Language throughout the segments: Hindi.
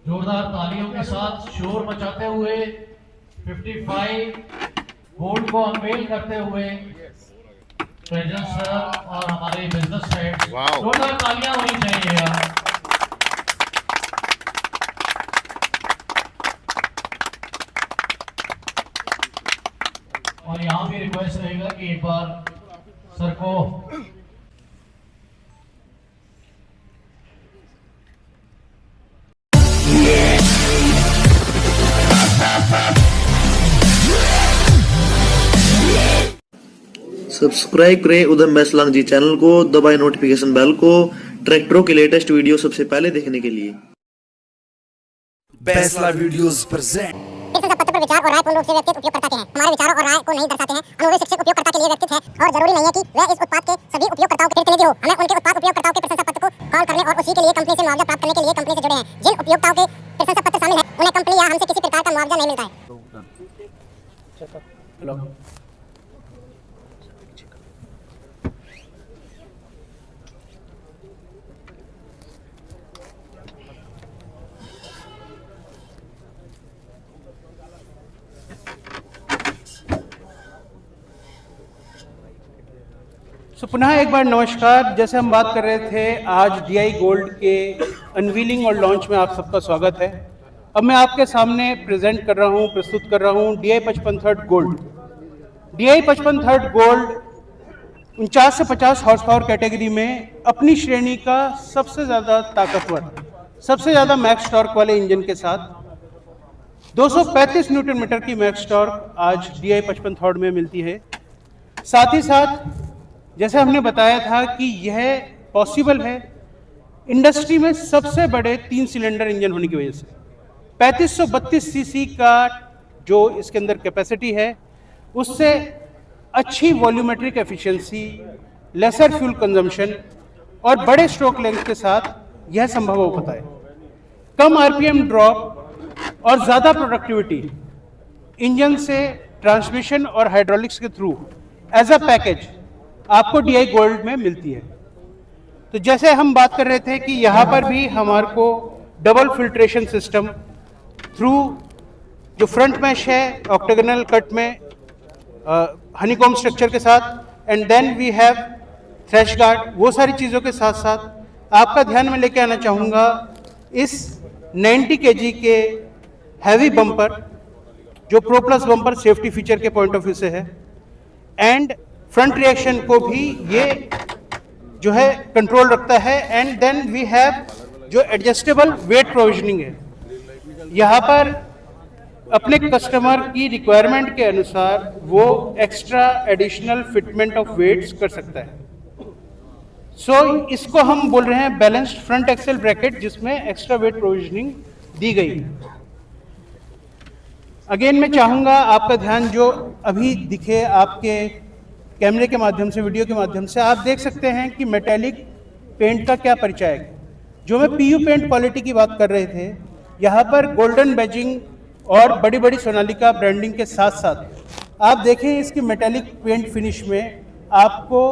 जोरदार तालियों के साथ शोर मचाते हुए 55 बोर्ड को अनवेल करते हुए प्रेजेंट सर और हमारे बिजनेस हेड, जोरदार तालियां होनी चाहिए यार। और यहाँ भी रिक्वेस्ट रहेगा कि एक बार सर को सब्सक्राइब करें उधम बैसलांग जी चैनल को, दबाएं नोटिफिकेशन बेल को ट्रैक्टरों के लेटेस्ट वीडियो सबसे पहले देखने के लिए। Bainsla videos present. पत्र पर विचार और राय पूर्ण रूप से व्यक्तिगत उपयोग करते हैं। हमारे विचारों और राय को नहीं दर्शाते हैं। अनुभवी शिक्षक उपयोगकर्ता के लिए व्यक्तिगत है और जरूरी नहीं है कि वह इस उत्पाद के सभी उपयोगकर्ताओं के प्रतिनिधि हो। हमें उनके उत्पाद उपयोगकर्ताओं के प्रशंसा पत्र को कॉल करने और उसी के लिए कंपनी से मुआवजा प्राप्त करने के लिए कंपनी से जुड़े हैं। जिन उपयोक्ताओं के प्रशंसा पत्र शामिल है उन्हें कंपनी या हमसे किसी प्रकार का मुआवजा नहीं मिलता है। पुनः एक बार नमस्कार। जैसे हम बात कर रहे थे, आज DI गोल्ड के अनवीलिंग और लॉन्च में आप सबका स्वागत है। अब मैं आपके सामने प्रस्तुत कर रहा हूँ DI 55 third gold. DI 55 third gold 49 से 50 हॉर्स पावर कैटेगरी में अपनी श्रेणी का सबसे ज़्यादा ताकतवर, सबसे ज़्यादा मैक्स टॉर्क वाले इंजन के साथ 235 न्यूटन मीटर की मैक्स टॉर्क आज DI 55 थर्ड में मिलती है। साथ ही साथ जैसे हमने बताया था कि यह पॉसिबल है इंडस्ट्री में सबसे बड़े 3 सिलेंडर इंजन होने की वजह से। 3532 सीसी का जो इसके अंदर कैपेसिटी है, उससे अच्छी volumetric efficiency, lesser fuel consumption और बड़े स्ट्रोक लेंथ के साथ यह संभव हो पाता है। कम RPM ड्रॉप और ज़्यादा प्रोडक्टिविटी इंजन से ट्रांसमिशन और हाइड्रोलिक्स के थ्रू एज अ पैकेज आपको DI गोल्ड में मिलती है। तो जैसे हम बात कर रहे थे कि यहाँ पर भी हमारे को डबल फिल्ट्रेशन सिस्टम थ्रू जो फ्रंट मैश है ऑक्टागोनल कट में हनीकॉम स्ट्रक्चर के साथ, and then we have trash guard, वो सारी चीज़ों के साथ साथ आपका ध्यान में लेके आना चाहूँगा इस 90 kg के हैवी बम्पर जो pro plus bumper safety feature के पॉइंट ऑफ व्यू से है, एंड फ्रंट रिएक्शन को भी ये जो है कंट्रोल रखता है। एंड देन वी हैव जो एडजस्टेबल वेट प्रोविजनिंग है। यहाँ पर अपने कस्टमर की रिक्वायरमेंट के अनुसार वो extra additional fitment of weights कर सकता है। सो इसको हम बोल रहे हैं बैलेंस्ड फ्रंट एक्सेल ब्रैकेट, जिसमें एक्स्ट्रा वेट प्रोविजनिंग दी गई है। अगेन मैं चाहूँगा आपका ध्यान जो अभी दिखे आपके कैमरे के माध्यम से, वीडियो के माध्यम से, आप देख सकते हैं कि मेटेलिक पेंट का क्या परिचय है। जो मैं PU पेंट क्वालिटी की बात कर रहे थे, यहाँ पर गोल्डन बैजिंग और बड़ी बड़ी सोनालिका ब्रांडिंग के साथ साथ आप देखें इसकी मेटेलिक पेंट फिनिश में आपको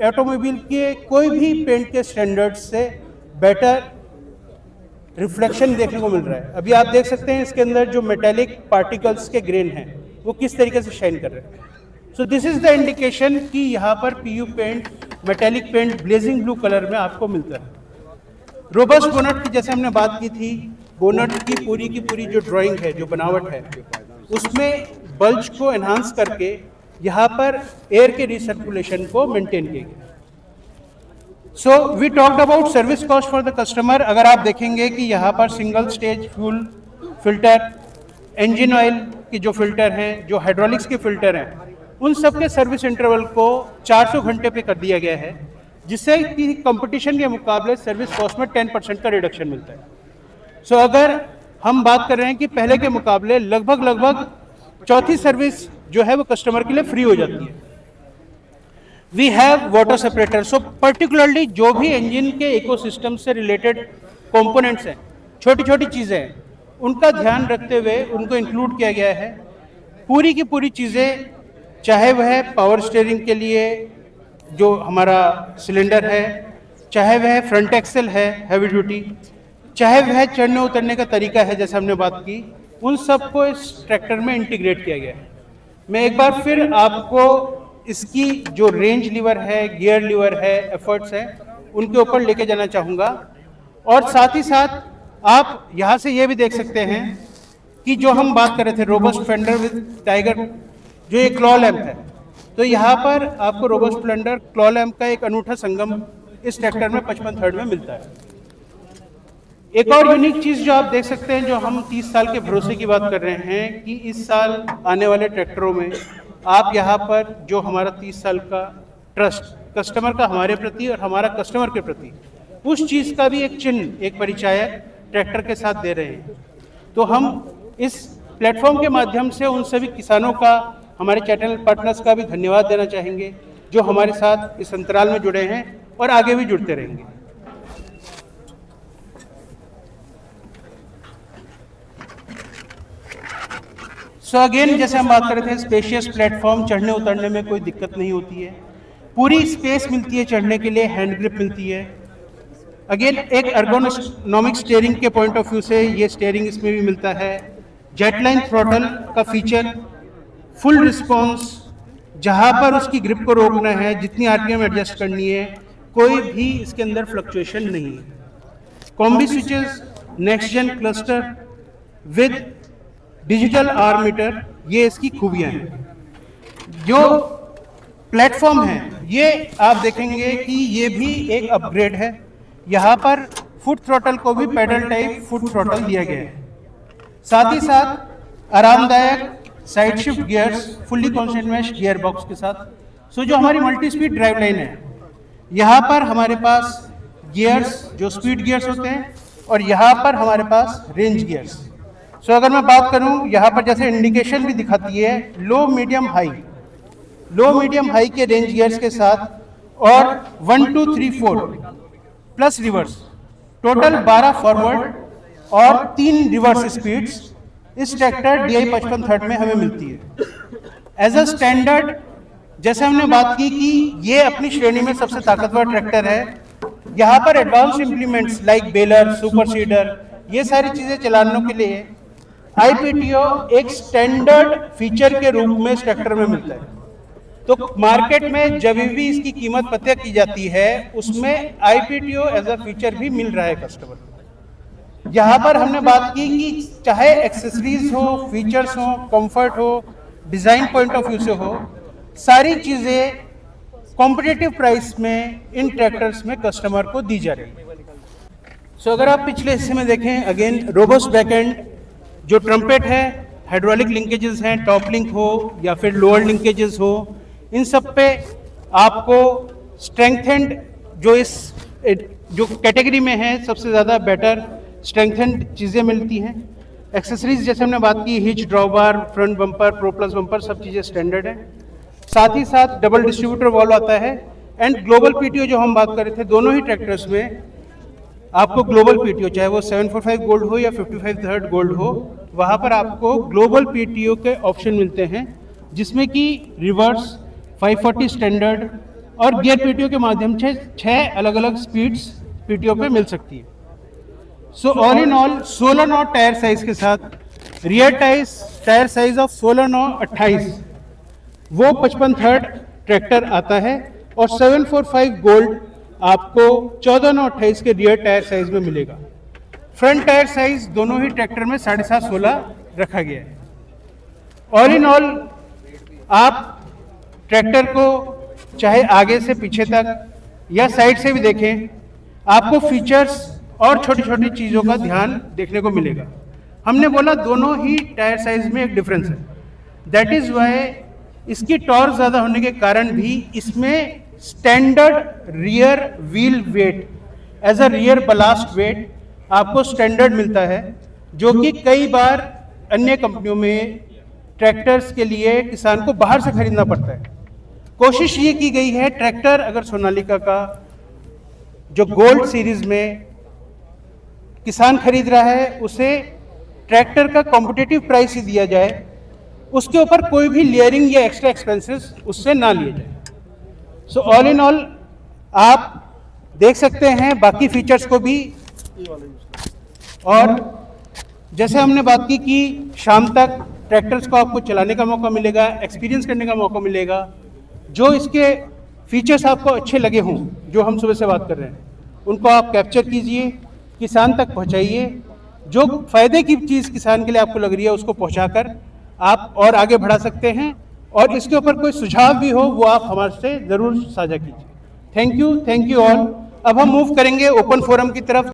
ऑटोमोबाइल के कोई भी पेंट के स्टैंडर्ड से बेटर रिफ्लेक्शन देखने को मिल रहा है। अभी आप देख सकते हैं इसके अंदर जो मेटेलिक पार्टिकल्स के ग्रेन हैं वो किस तरीके से शाइन कर रहे हैं। So this is the indication कि यहाँ पर PU paint, metallic paint blazing blue colour में आपको मिलता है। रोबस्ट बोनट की जैसे हमने बात की थी, बोनट की पूरी जो ड्राइंग है, जो बनावट है, उसमें बल्ज को एनहांस करके यहाँ पर एयर के रिसर्कुलेशन को मेंटेन किया गया। So we talked about service cost for the customer. अगर आप देखेंगे कि यहाँ पर single stage fuel filter, engine oil की जो फिल्टर हैं, जो हाइड्रोलिक्स के फिल्टर हैं, उन सब के सर्विस इंटरवल को 400 घंटे पे कर दिया गया है, जिससे कि कंपटीशन के मुकाबले सर्विस कॉस्ट में 10% का रिडक्शन मिलता है। सो अगर हम बात कर रहे हैं कि पहले के मुकाबले लगभग चौथी सर्विस जो है वो कस्टमर के लिए फ्री हो जाती है। We have water separator. So particularly जो भी इंजन के इकोसिस्टम से रिलेटेड कंपोनेंट्स हैं, छोटी छोटी चीज़ें हैं, उनका ध्यान रखते हुए उनको इंक्लूड किया गया है। पूरी की पूरी चीज़ें, चाहे वह पावर स्टीयरिंग के लिए जो हमारा सिलेंडर है, चाहे वह फ्रंट एक्सेल है हैवी ड्यूटी, चाहे वह चढ़ने उतरने का तरीका है जैसे हमने बात की, उन सबको इस ट्रैक्टर में इंटीग्रेट किया गया है। मैं एक बार फिर आपको इसकी जो रेंज लीवर है, गियर लीवर है, एफर्ट्स है, उनके ऊपर लेके जाना चाहूँगा। और साथ ही साथ आप यहाँ से ये भी देख सकते हैं कि जो हम बात कर रहे थे रोबस्ट फेंडर विद टाइगर, जो एक क्लॉ लैंप है, तो यहाँ पर आपको रोबस्ट फेंडर क्लॉ लैंप का एक अनूठा संगम इस ट्रैक्टर में 55 थर्ड में मिलता है। एक और यूनिक चीज़ जो आप देख सकते हैं, जो हम 30 साल के भरोसे की बात कर रहे हैं कि इस साल आने वाले ट्रैक्टरों में आप यहाँ पर जो हमारा 30 साल का ट्रस्ट कस्टमर का हमारे प्रति और हमारा कस्टमर के प्रति, उस चीज़ का भी एक चिन्ह, एक परिचायक ट्रैक्टर के साथ दे रहे हैं। तो हम इस प्लेटफॉर्म के माध्यम से उन सभी किसानों का, हमारे चैनल पार्टनर्स का भी धन्यवाद देना चाहेंगे जो हमारे साथ इस अंतराल में जुड़े हैं और आगे भी जुड़ते रहेंगे। सो अगेन, जैसे हम बात कर रहे थे, स्पेशियस प्लेटफॉर्म, चढ़ने उतरने में कोई दिक्कत नहीं होती है, पूरी स्पेस मिलती है चढ़ने के लिए, हैंड ग्रिप मिलती है। अगेन एक एर्गोनॉमिक स्टीयरिंग के पॉइंट ऑफ व्यू से ये स्टीयरिंग इसमें भी मिलता है। जेटलाइन थ्रॉटल का फीचर, फुल रिस्पॉन्स, जहाँ पर उसकी ग्रिप को रोकना है, जितनी आरपीएम एडजस्ट करनी है, कोई भी इसके अंदर फ्लक्चुएशन नहीं है। Combi switches, next gen cluster with digital hour meter, ये इसकी खूबियाँ हैं। जो प्लेटफॉर्म है ये आप देखेंगे कि ये भी एक अपग्रेड है। यहाँ पर फुट थ्रॉटल को भी पैडल टाइप फुट थ्रॉटल दिया गया है। साथ ही साथ आरामदायक side shift gears, fully constant mesh gear box के साथ। सो जो हमारी मल्टी स्पीड ड्राइव लाइन है, यहाँ पर हमारे पास गियर्स जो स्पीड गियर्स होते हैं और यहाँ पर हमारे पास रेंज गियर्स। सो अगर मैं बात करूँ, यहाँ पर जैसे इंडिकेशन भी दिखाती है लो मीडियम हाई के रेंज गियर्स के साथ, और 1 2 3 4 प्लस रिवर्स, टोटल 12 फॉरवर्ड और 3 रिवर्स स्पीड्स इस ट्रैक्टर DI 55 थर्ड में हमें मिलती है। एज अ स्टैंडर्ड, जैसे हमने बात की कि ये अपनी श्रेणी में सबसे ताकतवर ट्रैक्टर है, यहाँ पर advance implements like baler, super seeder, ये सारी चीज़ें चलाने के लिए IPTO एक स्टैंडर्ड फीचर के रूप में इस ट्रैक्टर में मिलता है। तो मार्केट में जब भी इसकी कीमत पता की जाती है, उसमें IPTO एज अ फीचर भी मिल रहा है कस्टमर को। यहाँ पर हमने बात की कि चाहे एक्सेसरीज हो, फीचर्स हो, कंफर्ट हो, डिज़ाइन पॉइंट ऑफ व्यू से हो, सारी चीज़ें कॉम्पिटिटिव प्राइस में इन ट्रैक्टर्स में कस्टमर को दी जा रही है। सो अगर आप पिछले हिस्से में देखें, अगेन रोबस्ट बैकएंड, जो ट्रम्पेट है, हाइड्रोलिक लिंकेजेस हैं, टॉप लिंक हो या फिर लोअर लिंकेजेस हो, इन सब पे आपको स्ट्रेंथेंड जो कैटेगरी में है सबसे ज़्यादा बेटर स्ट्रेंथेंड चीज़ें मिलती हैं। एक्सेसरीज जैसे हमने बात की, hitch, drawbar, front bumper, pro plus bumper, सब चीज़ें स्टैंडर्ड है। साथ ही साथ डबल डिस्ट्रीब्यूटर वॉल्व आता है। एंड ग्लोबल PTO जो हम बात कर रहे थे, दोनों ही ट्रैक्टर्स में आपको ग्लोबल PTO, चाहे वो 745 गोल्ड हो या 55 थर्ड गोल्ड हो, वहाँ पर आपको ग्लोबल PTO के ऑप्शन मिलते हैं, जिसमें कि रिवर्स, 540 स्टैंडर्ड और गियर PTO के माध्यम से 6 अलग अलग स्पीड्स PTO पे मिल सकती है। So all in all 16 9 tyre size के साथ, रियर टायर साइज ऑफ 16 9 28, वो 55 थर्ड ट्रैक्टर आता है। और 745 गोल्ड आपको 14 9 28 के रियर टायर साइज में मिलेगा। फ्रंट टायर साइज दोनों ही ट्रैक्टर में 7.5 16 रखा गया है। ऑल इन ऑल आप ट्रैक्टर को चाहे आगे से पीछे तक या साइड से भी देखें, आपको फीचर्स और छोटी छोटी चीज़ों का ध्यान देखने को मिलेगा। हमने बोला दोनों ही टायर साइज में एक डिफरेंस है, दैट इज़ वाई इसकी टॉर्क ज़्यादा होने के कारण भी इसमें standard rear wheel weight as a rear ballast weight आपको स्टैंडर्ड मिलता है, जो कि कई बार अन्य कंपनियों में ट्रैक्टर्स के लिए किसान को बाहर से खरीदना पड़ता है। कोशिश ये की गई है, ट्रैक्टर अगर सोनालिका का जो गोल्ड सीरीज में किसान खरीद रहा है, उसे ट्रैक्टर का कॉम्पिटिटिव प्राइस ही दिया जाए, उसके ऊपर कोई भी लेयरिंग या एक्स्ट्रा एक्सपेंसेस उससे ना लिए जाए। सो ऑल इन ऑल आप देख सकते हैं बाकी फीचर्स को भी। और जैसे हमने बात की कि शाम तक ट्रैक्टर्स को आपको चलाने का मौका मिलेगा, एक्सपीरियंस करने का मौका मिलेगा। जो इसके फीचर्स आपको अच्छे लगे हों, जो हम सुबह से बात कर रहे हैं, उनको आप कैप्चर कीजिए, किसान तक पहुंचाइए। जो फ़ायदे की चीज़ किसान के लिए आपको लग रही है उसको पहुंचाकर आप और आगे बढ़ा सकते हैं। और इसके ऊपर कोई सुझाव भी हो वो आप हमारे से ज़रूर साझा कीजिए। Thank you all. अब हम मूव करेंगे ओपन फोरम की तरफ,